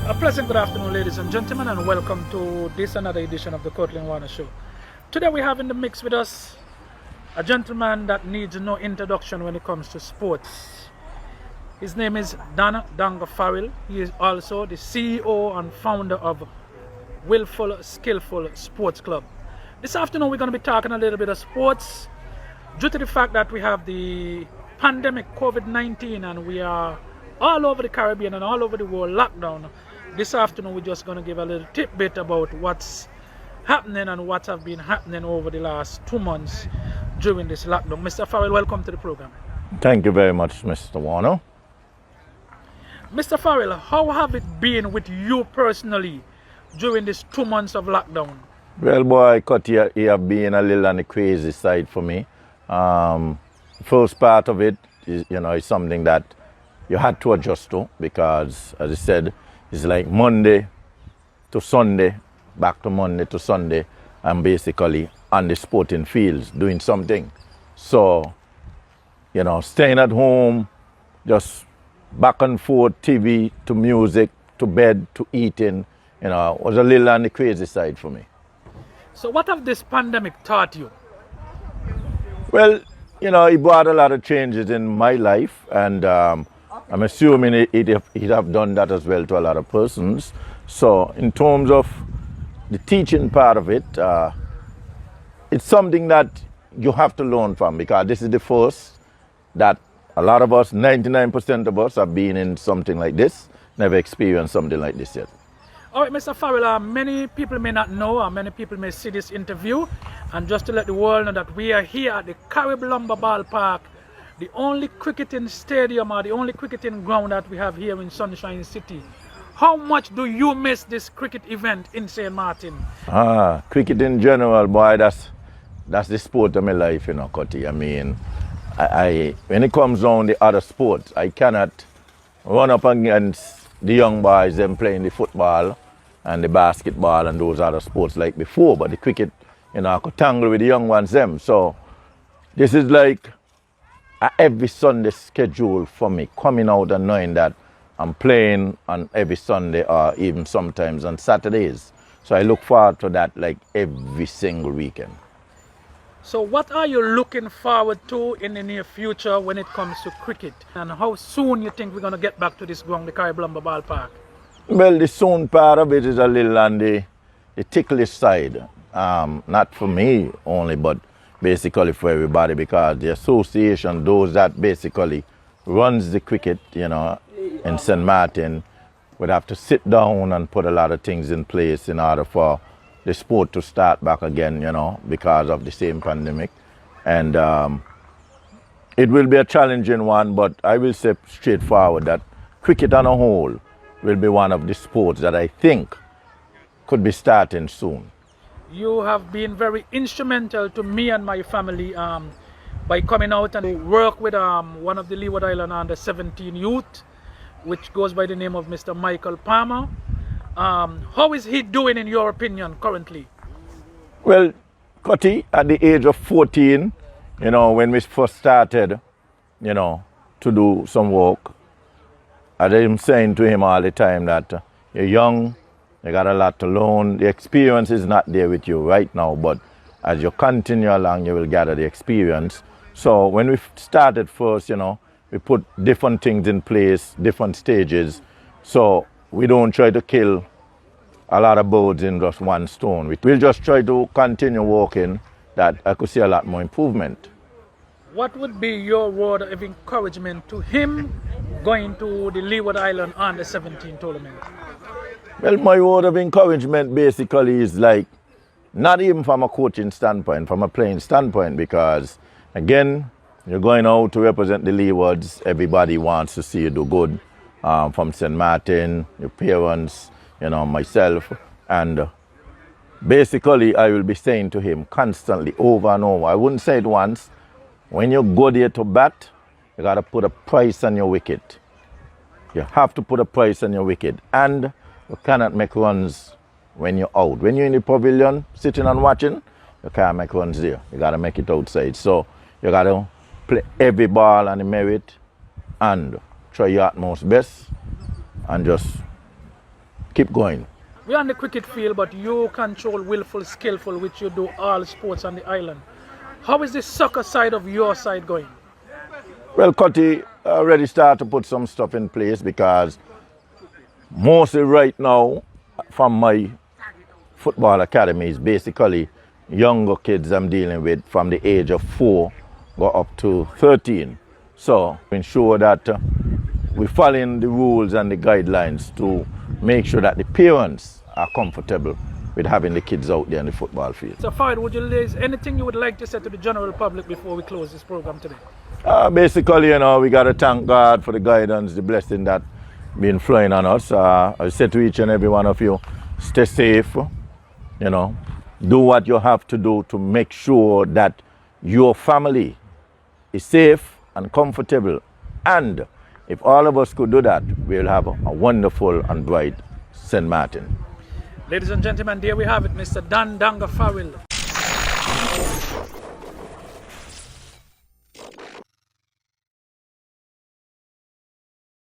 A pleasant good afternoon, ladies and gentlemen, and welcome to this another edition of the Curtlyn Warner Show. Today we have in the mix with us a gentleman that needs no introduction when it comes to sports. His name is Danga Farrell. He is also the CEO and founder of Willful Skillful Sports Club. This afternoon we're going to be talking a little bit of sports due to the fact that we have the pandemic COVID-19 and we are all over the Caribbean and all over the world lockdown. This afternoon we're just going to give a little tidbit about what's happening and what have been happening over the last 2 months during this lockdown. Mr. Farrell, welcome to the program. Thank you very much, Mr. Warner. Mr. Farrell, how have it been with you personally during these 2 months of lockdown? Well, boy, Cutty, you have been a little on the crazy side for me. The first part of it is, is something that you had to adjust to because, as I said, it's like Monday to Sunday, back to Monday to Sunday, I'm basically on the sporting fields doing something. So, staying at home, just back and forth, TV to music, to bed, to eating, was a little on the crazy side for me. So what have this pandemic taught you? Well, it brought a lot of changes in my life, and I'm assuming it have done that as well to a lot of persons. So in terms of the teaching part of it, it's something that you have to learn from because this is the first that a lot of us, 99% of us, have been in something like this, never experienced something like this yet. All right, Mr. Farrell, many people may not know, or many people may see this interview, and just to let the world know that we are here at the Carib Lumber Ballpark, the only cricketing stadium or the only cricketing ground that we have here in Sunshine City. How much do you miss this cricket event in St. Martin? Cricket in general, boy, that's the sport of my life, Cutty. I mean, I when it comes down the other sports, I cannot run up against the young boys, them playing the football and the basketball and those other sports like before. But the cricket, I could tangle with the young ones, them. So this is like every Sunday schedule for me, coming out and knowing that I'm playing on every Sunday or even sometimes on Saturdays. So I look forward to that like every single weekend. So what are you looking forward to in the near future when it comes to cricket? And how soon you think we're going to get back to this ground, the Carib Lumber Ballpark? Well, the soon part of it is a little on the ticklish side. Not for me only, but basically for everybody, because the association, those that basically runs the cricket, in St. Martin, would have to sit down and put a lot of things in place in order for the sport to start back again, because of the same pandemic. And it will be a challenging one, but I will say straightforward that cricket on a whole will be one of the sports that I think could be starting soon. You have been very instrumental to me and my family by coming out and work with one of the Leeward Island under 17 youth, which goes by the name of Mr. Michael Palmer. How is he doing in your opinion currently? Well, Cutty, at the age of 14, when we first started, to do some work, I'm saying to him all the time that you're young, you got a lot to learn. The experience is not there with you right now, but as you continue along, you will gather the experience. So when we started first, we put different things in place, different stages. So we don't try to kill a lot of birds in just one stone. We'll just try to continue working that I could see a lot more improvement. What would be your word of encouragement to him going to the Leeward Island under 17 tournament? Well, my word of encouragement basically is like, not even from a coaching standpoint, from a playing standpoint, because again, you're going out to represent the Leewards, everybody wants to see you do good. from St. Martin, your parents, myself. And basically, I will be saying to him constantly, over and over. I wouldn't say it once. When you go there to bat, you got to put a price on your wicket. You have to put a price on your wicket. And you cannot make runs when you're out. When you're in the pavilion, sitting and watching, you can't make runs there. You got to make it outside. So you got to play every ball on the merit and try your utmost best and just keep going. We're on the cricket field, but you control willful, skillful, which you do all sports on the island. How is the soccer side of your side going? Well, Cutty already started to put some stuff in place because mostly right now from my football academy is basically younger kids I'm dealing with from the age of 4 go up to 13. So ensure that we're following the rules and the guidelines to make sure that the parents are comfortable with having the kids out there in the football field. So Fayed, is anything you would like to say to the general public before we close this program today? Basically, we got to thank God for the guidance, the blessing that been flowing on us. I said to each and every one of you, stay safe, do what you have to do to make sure that your family is safe and comfortable. And if all of us could do that, we'll have a wonderful and bright St. Martin. Ladies and gentlemen, there we have it, Mr. Dan Danga Farrell.